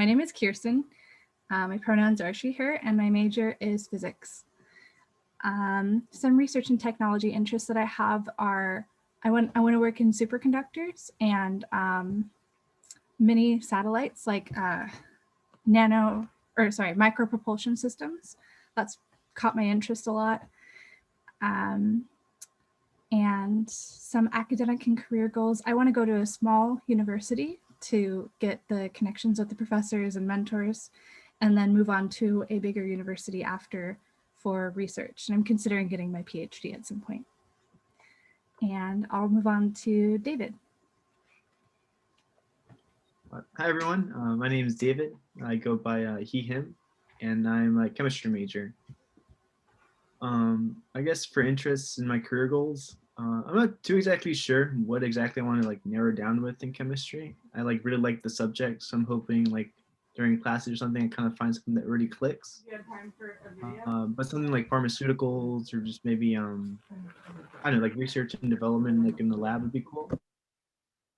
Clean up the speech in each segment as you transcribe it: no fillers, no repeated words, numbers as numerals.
my name is Kirsten. My pronouns are she, her, and my major is physics. Some research and technology interests that I have are I want to work in superconductors and mini satellites like micro propulsion systems. That's caught my interest a lot. And some academic and career goals. I want to go to a small university to get the connections with the professors and mentors, and then move on to a bigger university after for research. And I'm considering getting my PhD at some point. And I'll move on to David. Hi, everyone. My name is David. I go by he, him, and I'm a chemistry major. I guess for interests in my career goals, I'm not too exactly sure what exactly I want to like narrow down with in chemistry. I really like the subject, so I'm hoping like during classes or something, I kind of find something that really clicks. Do you have time for a video? But something like pharmaceuticals or just maybe I don't know, like research and development like in the lab would be cool.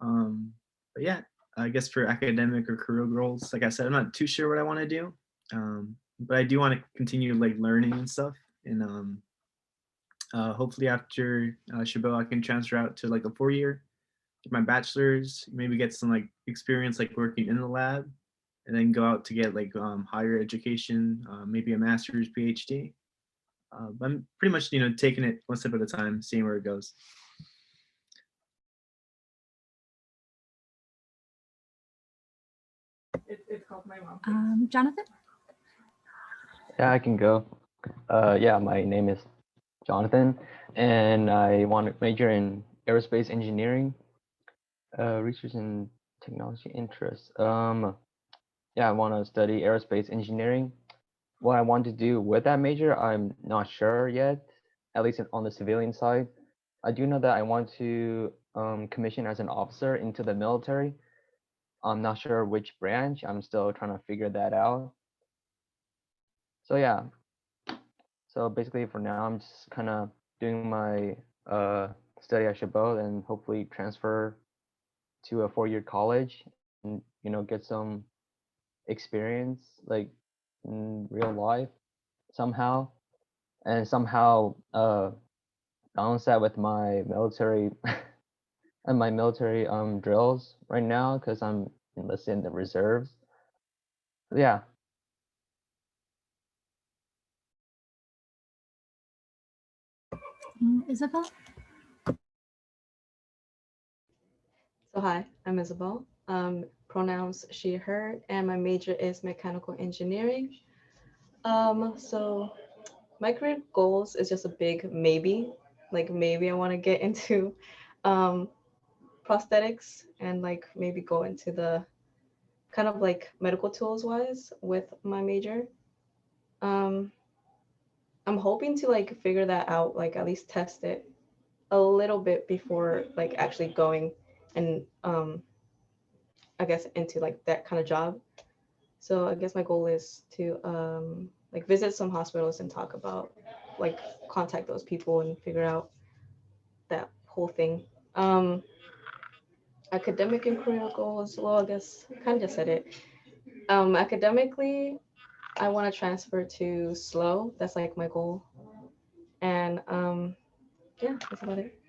But yeah, I guess for academic or career goals, like I said, I'm not too sure what I want to do. But I do want to continue like learning and stuff. And hopefully after Chabot, I can transfer out to like a 4-year, get my bachelor's, maybe get some like experience like working in the lab, and then go out to get like higher education, maybe a master's, PhD. But I'm pretty much taking it one step at a time, seeing where it goes. It's called My Mom. Jonathan? Yeah, I can go. Yeah, my name is Jonathan, and I want to major in aerospace engineering, research and technology interests. Yeah, I want to study aerospace engineering. What I want to do with that major, I'm not sure yet, at least on the civilian side. I do know that I want to commission as an officer into the military. I'm not sure which branch. I'm still trying to figure that out. So yeah, so basically for now, I'm just kind of doing my study at Chabot and hopefully transfer to a 4-year college and get some experience like in real life somehow, and somehow balance that with my military and my military drills right now because I'm enlisted in the reserves. Yeah. Isabel? So hi, I'm Isabel. Pronouns she, her, and my major is mechanical engineering. So my career goals is just a big maybe. Like maybe I want to get into prosthetics and like maybe go into the kind of like medical tools wise with my major. I'm hoping to like figure that out, like at least test it a little bit before like actually going and I guess into like that kind of job. So I guess my goal is to like visit some hospitals and talk about like contact those people and figure out that whole thing. Academic and career goals, well, I guess I kind of just said it. Academically, I want to transfer to SLO. That's like my goal. And yeah, that's about it.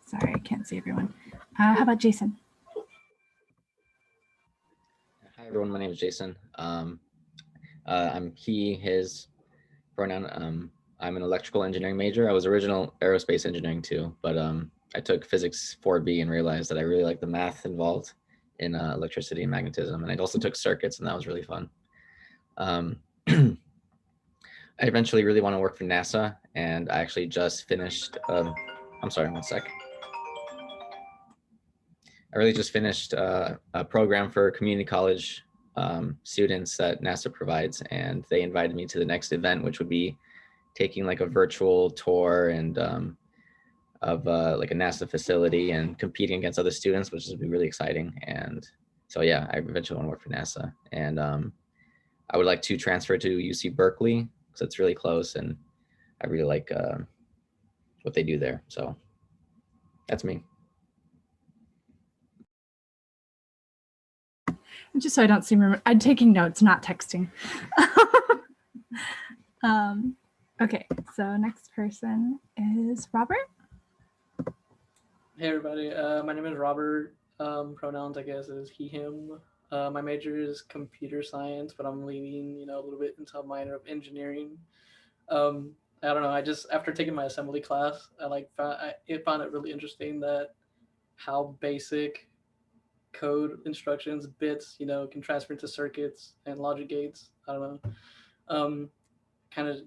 Sorry, I can't see everyone. How about Jason? Hi everyone, my name is Jason. I'm he, his pronoun. I'm an electrical engineering major. I was original aerospace engineering too, but I took physics 4B and realized that I really like the math involved in electricity and magnetism. And I also took circuits, and that was really fun. I eventually really want to work for NASA, and I actually just finished, I'm sorry, one sec. I really just finished a program for community college students that NASA provides, and they invited me to the next event, which would be taking like a virtual tour and of like a NASA facility and competing against other students, which would be really exciting. And so yeah, I eventually want to work for NASA, and I would like to transfer to UC Berkeley because it's really close, and I really like what they do there. So That's me. Just so I don't seem, I'm taking notes, not texting. Okay, so next person is Robert. Hey everybody, my name is Robert. Pronouns, I guess, is he, him. My major is computer science, but I'm leaning, a little bit into a minor of engineering. I don't know. I just, after taking my assembly class, I found it really interesting that how basic code instructions, bits, can transfer into circuits and logic gates. I don't know. Kind of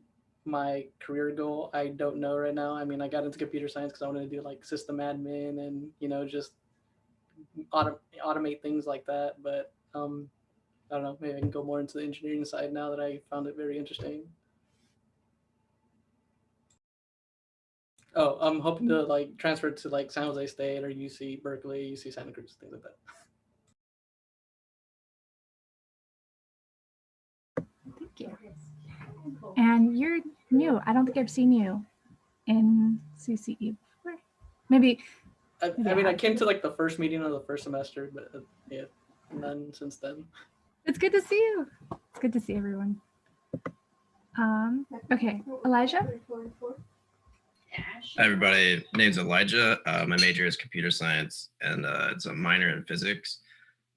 my career goal, I don't know right now. I mean, I got into computer science because I wanted to do like system admin and just automate things like that. But I don't know. Maybe I can go more into the engineering side now that I found it very interesting. Oh, I'm hoping to like transfer to like San Jose State or UC Berkeley, UC Santa Cruz, things like that. Thank you. And you're new. I don't think I've seen you in CCE before. Maybe. I mean, I came to like the first meeting of the first semester, but yeah, none since then. It's good to see you. It's good to see everyone. Okay, Elijah. Hi everybody, name's Elijah. My major is computer science and it's a minor in physics.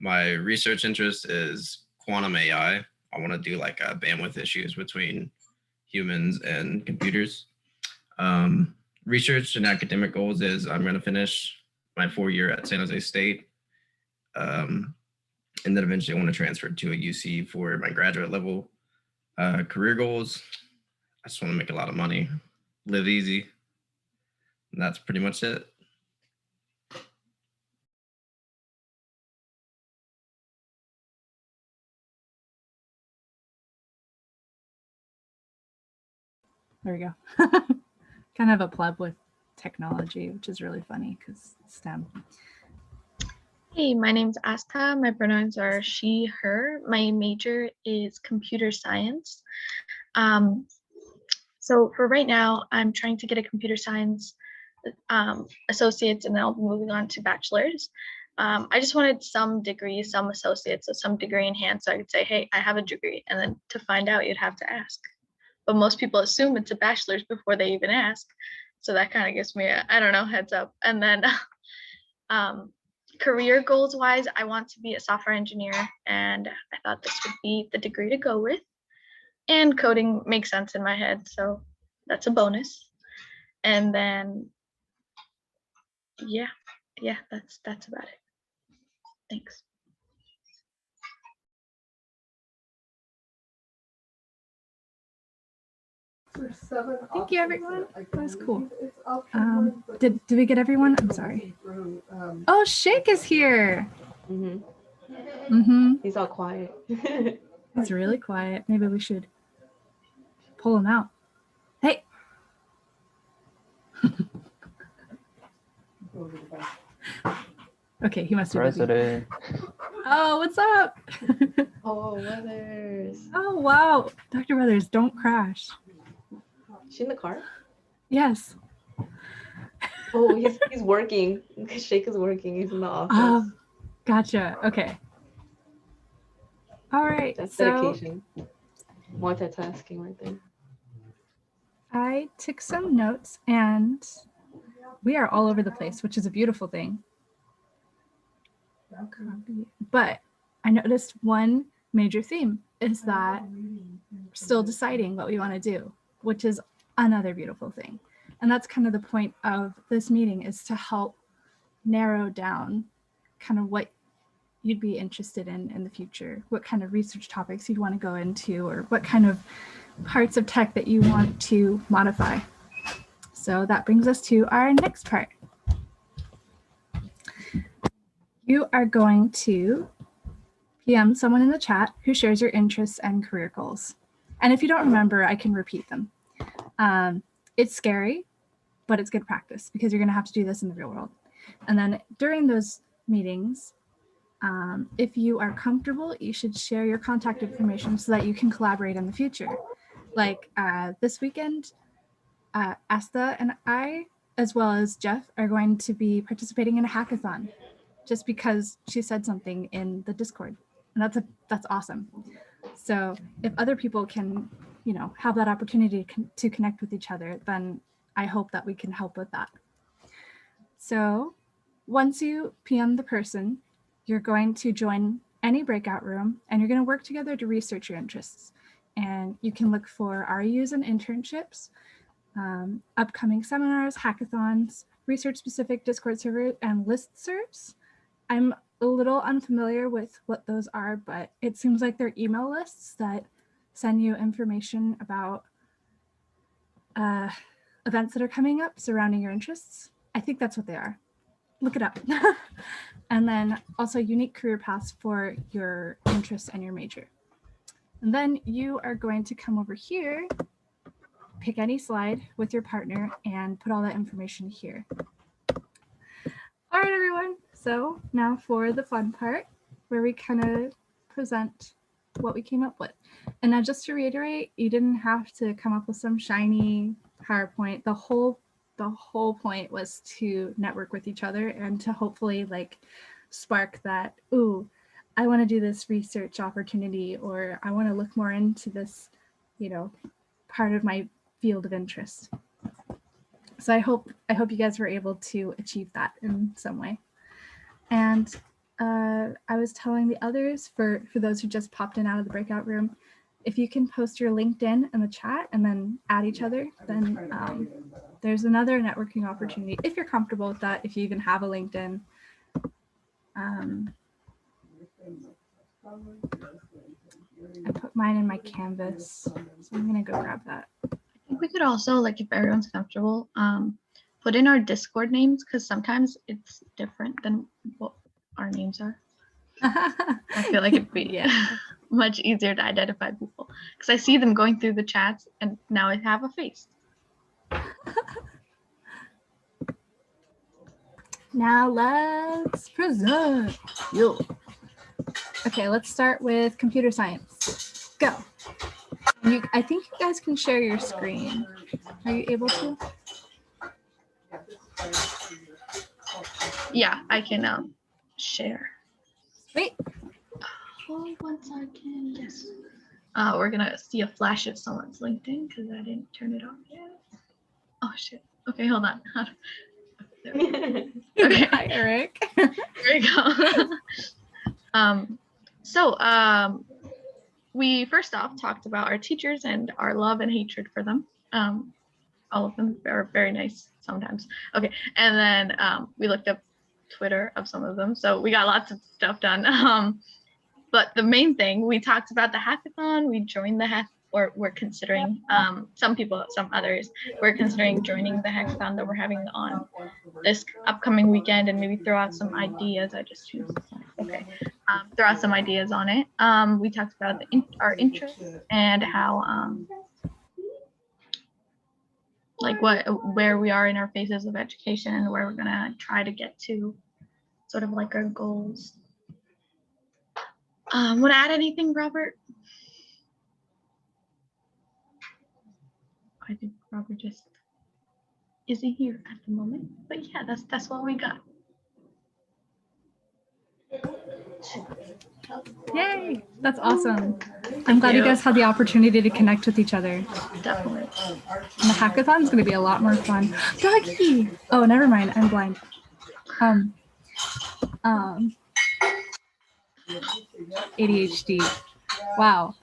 My research interest is quantum AI. I want to do like bandwidth issues between humans and computers. Research and academic goals is I'm going to finish my 4-year at San Jose State. And then eventually I want to transfer to a UC for my graduate level. Career goals, I just want to make a lot of money, live easy. And that's pretty much it. There we go. Kind of a pleb with technology, which is really funny because STEM. Hey, my name's Asta. My pronouns are she, her. My major is computer science. So for right now, I'm trying to get a computer science associates, and then I'll be moving on to bachelor's. I just wanted some degree, some associates, so some degree in hand, so I could say, hey, I have a degree, and then to find out, you'd have to ask. But most people assume it's a bachelor's before they even ask. So that kind of gives me a, I don't know, heads up. And then career goals wise, I want to be a software engineer, and I thought this would be the degree to go with. And coding makes sense in my head, so that's a bonus. And then, yeah, that's about it. Thanks. Thank you, everyone. That was cool. Did we get everyone? I'm sorry. Oh, Shake is here. He's all quiet. He's really quiet. Maybe we should pull him out. Hey. Okay, he must be busy. Oh, what's up? Oh, Weathers. Oh, wow. Dr. Weathers, don't crash. Is she in the car? Yes. Oh, he's working. Shake is working. He's in the office. Gotcha. Okay. All right. That's dedication. Multitasking right there. I took some notes, and we are all over the place, which is a beautiful thing. But I noticed one major theme is that we're still deciding what we want to do, which is another beautiful thing. And that's kind of the point of this meeting, is to help narrow down kind of what you'd be interested in the future, what kind of research topics you'd want to go into, or what kind of parts of tech that you want to modify. So that brings us to our next part. You are going to PM someone in the chat who shares your interests and career goals. And if you don't remember, I can repeat them. It's scary, but it's good practice because you're going to have to do this in the real world. And then during those meetings, if you are comfortable, you should share your contact information so that you can collaborate in the future. Like this weekend, Asta and I as well as Jeff, are going to be participating in a hackathon just because she said something in the Discord. And that's awesome. So if other people can, you know, have that opportunity to connect with each other, then I hope that we can help with that. So once you PM the person, you're going to join any breakout room and you're going to work together to research your interests. And you can look for RUs and internships, upcoming seminars, hackathons, research-specific Discord server, and listservs. I'm a little unfamiliar with what those are, but it seems like they're email lists that send you information about events that are coming up surrounding your interests. I think that's what they are. Look it up. And then also unique career paths for your interests and your major. And then you are going to come over here, pick any slide with your partner and put all that information here. All right, everyone. So now for the fun part where we kind of present what we came up with. And now just to reiterate, you didn't have to come up with some shiny PowerPoint. The whole point was to network with each other and to hopefully like spark that, ooh, I want to do this research opportunity, or I want to look more into this, you know, part of my field of interest. So I hope you guys were able to achieve that in some way. And I was telling the others, for those who just popped in out of the breakout room, if you can post your LinkedIn in the chat and then add each other, then there's another networking opportunity if you're comfortable with that, if you even have a LinkedIn. I put mine in my Canvas, so I'm gonna go grab that. I think we could also, like, if everyone's comfortable, put in our Discord names, because sometimes it's different than what our names are. I feel like it'd be much easier to identify people, because I see them going through the chats and now I have a face. Now let's present. Yo. Okay, let's start with computer science. Go. I think you guys can share your screen. Are you able to? Yeah, I can share. Wait. Oh, 1 second. Yes. We're gonna see a flash of someone's LinkedIn because I didn't turn it on yet. Oh shit. Okay, hold on. There we go. Okay. Hi, Eric. There we go. We first off talked about our teachers and our love and hatred for them. All of them are very nice sometimes. Okay, and then we looked up Twitter of some of them, so we got lots of stuff done. But the main thing, we talked about the hackathon. We joined the or we're considering, some people, some others, we're considering joining the hackathon that we're having on this upcoming weekend, and maybe throw out some ideas. I just choose. Okay, throw out some ideas on it. We talked about our interests and how, like where we are in our phases of education and where we're gonna try to get to, sort of like our goals. Want to add anything, Robert? I think Robert just isn't here at the moment, but yeah, that's what we got. Yay, that's awesome. I'm glad you guys had the opportunity to connect with each other. Definitely. And the hackathon is going to be a lot more fun. Doggy! Oh, never mind. I'm blind. ADHD. Wow.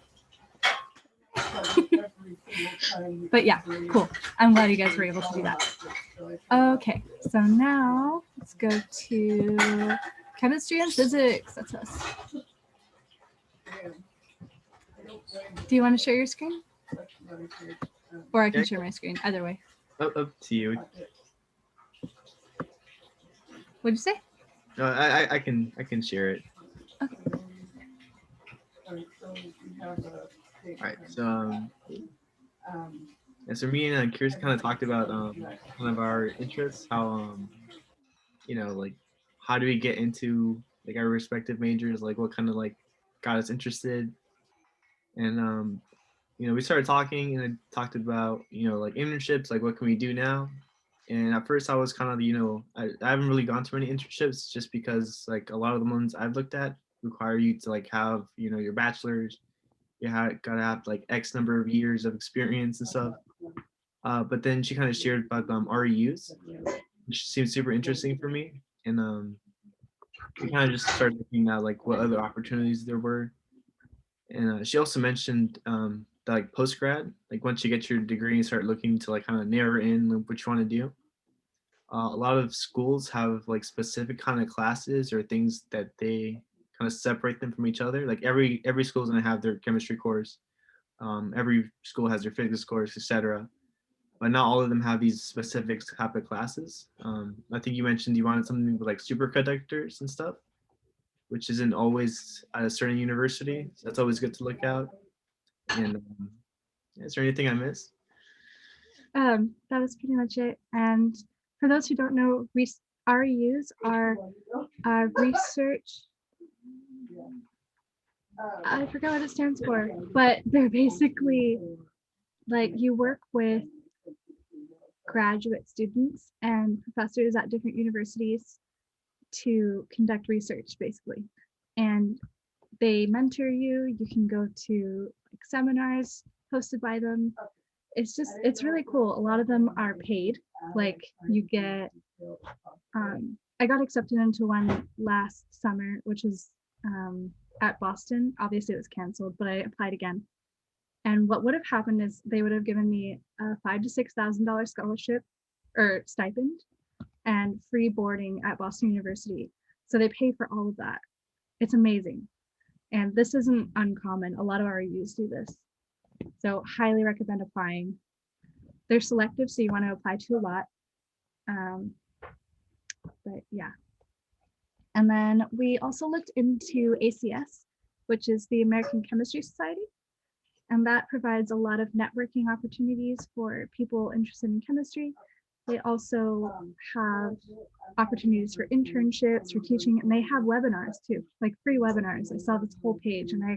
But yeah, cool. I'm glad you guys were able to do that. Okay, so now let's go to chemistry and physics. That's us. Do you want to share your screen? Or I can share my screen, either way. Up to you. What'd you say? No, I can share it. Okay. All right, so so me and Kirsten kind of talked about kind of our interests, how you know, like how do we get into like our respective majors, like what kind of like got us interested, and you know, we started talking and I talked about, you know, like internships, like what can we do now, And at first I was kind of, I haven't really gone to many internships just because like a lot of the ones I've looked at require you to like have, your bachelor's, gotta have like X number of years of experience and stuff. But then she kind of shared about REUs, which seemed super interesting for me. And we kind of just started looking at like what other opportunities there were. And she also mentioned that like post grad, like once you get your degree and start looking to like kind of narrow in like, what you want to do. A lot of schools have like specific kind of classes or things that they kind of separate them from each other. Like every school is gonna have their chemistry course. Every school has their physics course, etc. But not all of them have these specific type of classes. I think you mentioned you wanted something with like superconductors and stuff, which isn't always at a certain university. So that's always good to look out. And is there anything I missed? That was pretty much it. And for those who don't know, REUs are research. I forgot what it stands for, but they're basically like you work with graduate students and professors at different universities to conduct research, basically. And they mentor you. You can go to like seminars hosted by them. It's really cool. A lot of them are paid. Like you get, I got accepted into one last summer, which was at Boston. Obviously it was canceled, but I applied again. And what would have happened is they would have given me a $5,000 to $6,000 scholarship or stipend and free boarding at Boston University. So they pay for all of that. It's amazing. And this isn't uncommon. A lot of REUs do this. So highly recommend applying. They're selective, so you want to apply to a lot. But yeah. And then we also looked into ACS, which is the American Chemistry Society. And that provides a lot of networking opportunities for people interested in chemistry. They also have opportunities for internships, for teaching, and they have webinars too, like free webinars. I saw this whole page and I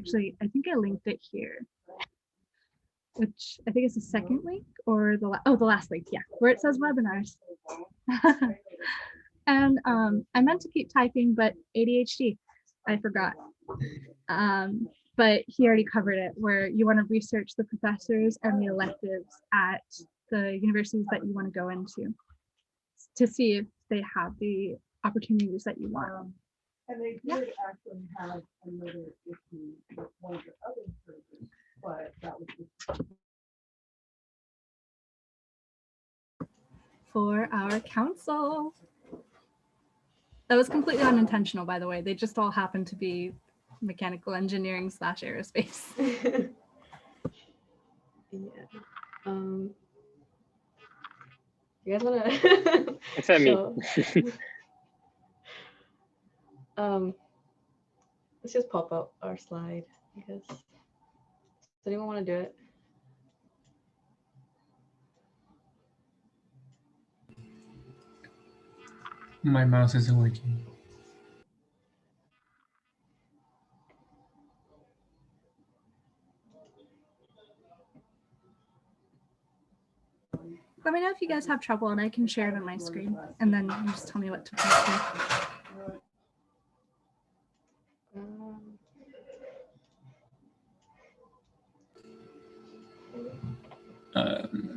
think I linked it here, which I think is the second link or the last link, yeah, where it says webinars. And I meant to keep typing, but ADHD, I forgot. But he already covered it, where you want to research the professors and the electives at the universities that you want to go into to see if they have the opportunities that you want. And they did actually have another issue with one of the other surgeons, but that was just For our council. That was completely unintentional, by the way. They just all happened to be mechanical engineering / aerospace. Yeah. You guys wanna It's at me. Let's just pop up our slide, I guess. Does anyone want to do it? My mouse isn't working. Let me know if you guys have trouble and I can share it on my screen and then you just tell me what to point to.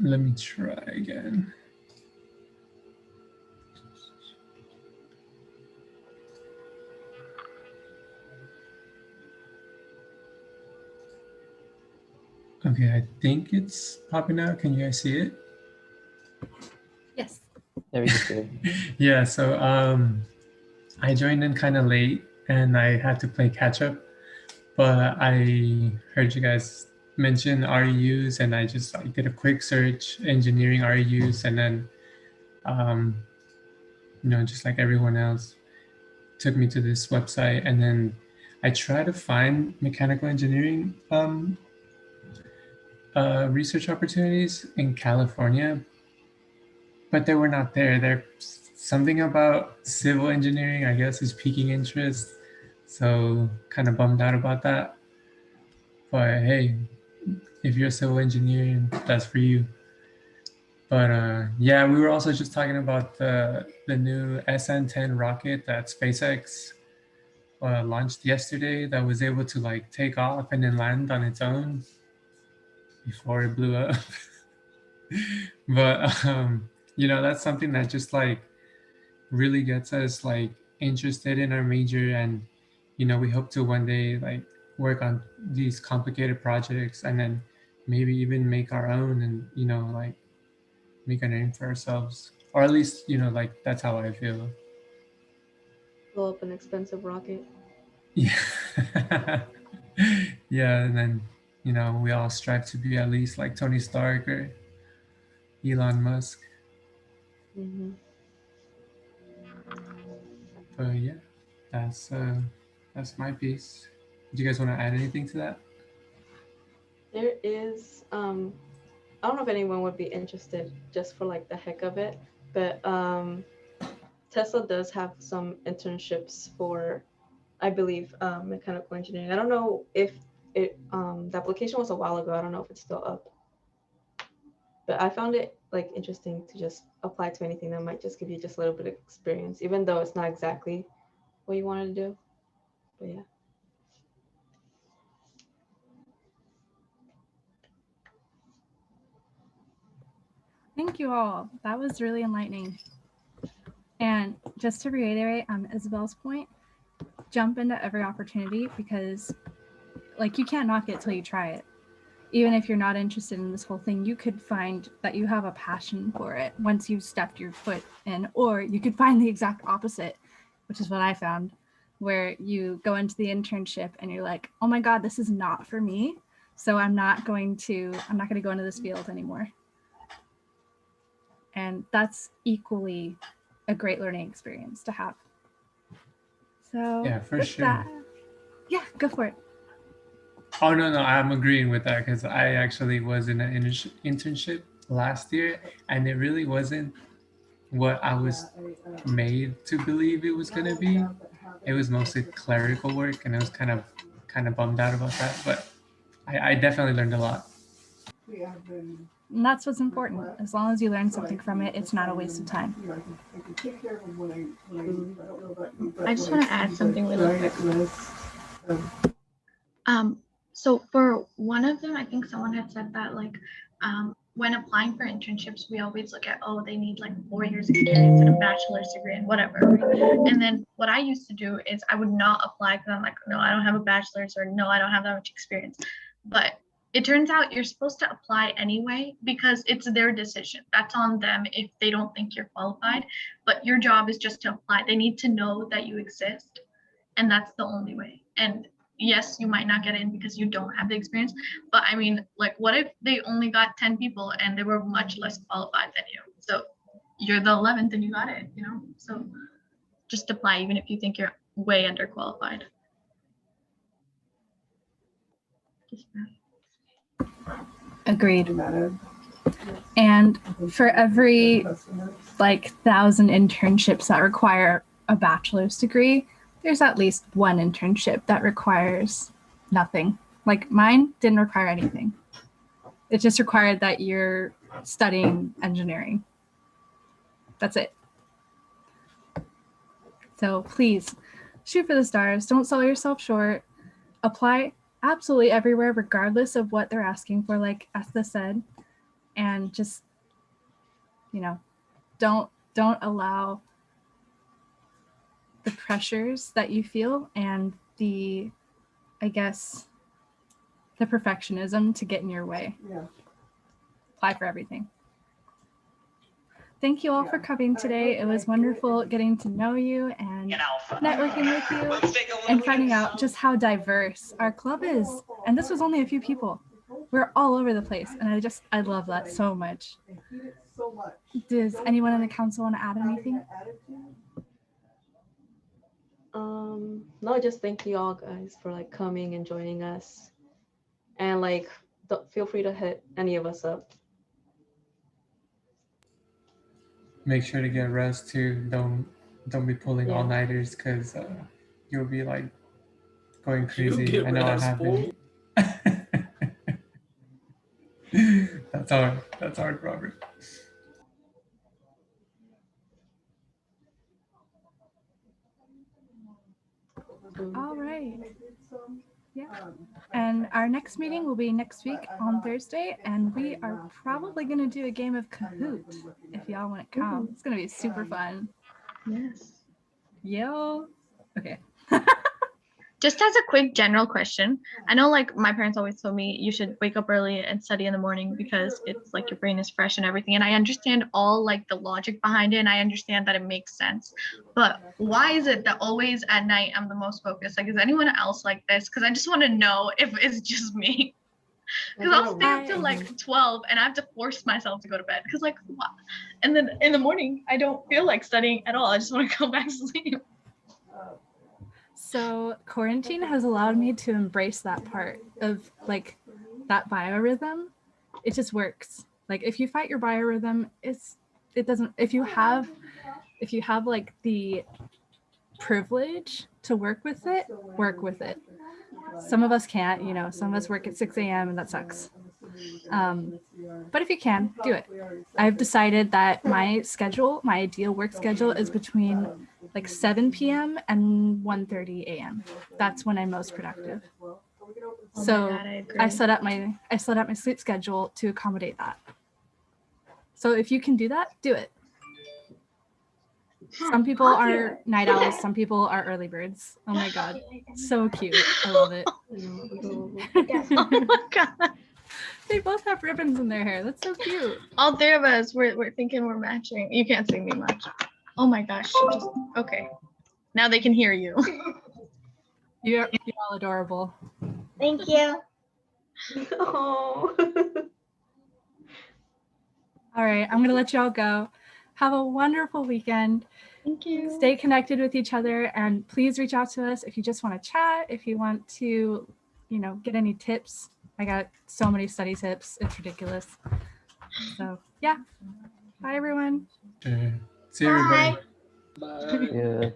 Let me try again. Okay, I think it's popping out. Can you guys see it? Yes. There we go. Yeah, so I joined in kind of late and I had to play catch up, but I heard you guys mention REUs and I just like did a quick search, engineering REUs, and then just like everyone else, took me to this website, and then I tried to find mechanical engineering research opportunities in California, but they were not there. There's something about civil engineering, I guess, is piquing interest. So kind of bummed out about that. But hey, if you're a civil engineer, that's for you. But yeah, we were also just talking about the new SN10 rocket that SpaceX launched yesterday that was able to like take off and then land on its own before it blew up. But you know, that's something that just like really gets us like interested in our major, and you know, we hope to one day like work on these complicated projects and then maybe even make our own, and you know, like make a name for ourselves, or at least, you know, like that's how I feel. Blow up an expensive rocket. Yeah. Yeah, and then, you know, we all strive to be at least like Tony Stark or Elon Musk. Mm-hmm. But yeah, that's my piece. Do you guys want to add anything to that? There is I don't know if anyone would be interested just for like the heck of it, but Tesla does have some internships for, I believe, mechanical engineering. I don't know if it the application was a while ago. I don't know if it's still up, but I found it like interesting to just apply to anything that might just give you just a little bit of experience, even though it's not exactly what you wanted to do. But yeah. Thank you all. That was really enlightening. And just to reiterate on Isabel's point, jump into every opportunity, because like you can't knock it till you try it. Even if you're not interested in this whole thing, you could find that you have a passion for it once you've stepped your foot in, or you could find the exact opposite, which is what I found, where you go into the internship and you're like, oh my God, this is not for me. So I'm not going to go into this field anymore. And that's equally a great learning experience to have. So Yeah, for with sure. that, yeah, go for it. Oh no, I'm agreeing with that, because I actually was in an internship last year, and it really wasn't what I was made to believe it was gonna be. It was mostly clerical work, and I was kind of bummed out about that. But I definitely learned a lot. And that's what's important. As long as you learn something from it, it's not a waste of time. I just want to add something really quick. So for one of them, I think someone had said that like when applying for internships, we always look at, oh, they need like 4 years experience and a bachelor's degree and whatever. Right? And then what I used to do is I would not apply because I'm like, no, I don't have a bachelor's, or no, I don't have that much experience. But it turns out you're supposed to apply anyway, because it's their decision. That's on them if they don't think you're qualified. But your job is just to apply. They need to know that you exist. And that's the only way. And yes, you might not get in because you don't have the experience, but I mean, like, what if they only got 10 people and they were much less qualified than you? So you're the 11th and you got it, you know? So just apply, even if you think you're way underqualified. Agreed. And for every like 1,000 internships that require a bachelor's degree, there's at least one internship that requires nothing. Like mine didn't require anything. It just required that you're studying engineering. That's it. So please shoot for the stars. Don't sell yourself short. Apply absolutely everywhere, regardless of what they're asking for, like Estha said. And just, you know, don't allow the pressures that you feel and the, I guess, the perfectionism to get in your way. Yeah. Apply for everything. Thank you all for coming today. It was wonderful getting to know you and networking with you and finding out just how diverse our club is. And this was only a few people. We're all over the place. And I love that so much. Does anyone in the council want to add anything? No, just thank you all guys for like coming and joining us. And like, feel free to hit any of us up. Make sure to get rest too. Don't be pulling all-nighters, because you'll be like going crazy. I know I haven't. That's hard, Robert. All right. Yeah. And our next meeting will be next week on Thursday, and we are probably going to do a game of Kahoot if y'all want to come. It's going to be super fun. Yes. Yo. Okay. Just as a quick general question, I know like my parents always told me you should wake up early and study in the morning because it's like your brain is fresh and everything. And I understand all like the logic behind it, and I understand that it makes sense. But why is it that always at night I'm the most focused? Like, is anyone else like this? Because I just want to know if it's just me. Because I'll stay up till like 12 and I have to force myself to go to bed. Because like, what? And then in the morning, I don't feel like studying at all. I just want to go back to sleep. So quarantine has allowed me to embrace that part of like that biorhythm. It just works. Like if you fight your biorhythm, it doesn't. If you have like the privilege to work with it, work with it. Some of us can't, you know, some of us work at 6 a.m. and that sucks. But if you can, do it. I've decided that my ideal work schedule is between like 7 p.m. and 1:30 a.m. That's when I'm most productive. So God, I set up my sleep schedule to accommodate that. So if you can do that, do it. Some people are night owls, some people are early birds. Oh my god, so cute. I love it. Oh my god. They both have ribbons in their hair. That's so cute. All three of us, we're thinking we're matching. You can't see me much. Oh my gosh. Okay. Now they can hear you. You're all adorable. Thank you. Oh. All right, I'm gonna let y'all go. Have a wonderful weekend. Thank you. Stay connected with each other, and please reach out to us if you just want to chat, if you want to, you know, get any tips. I got so many study tips. It's ridiculous. So yeah. Bye everyone. Sure. See everybody. Bye. Yeah.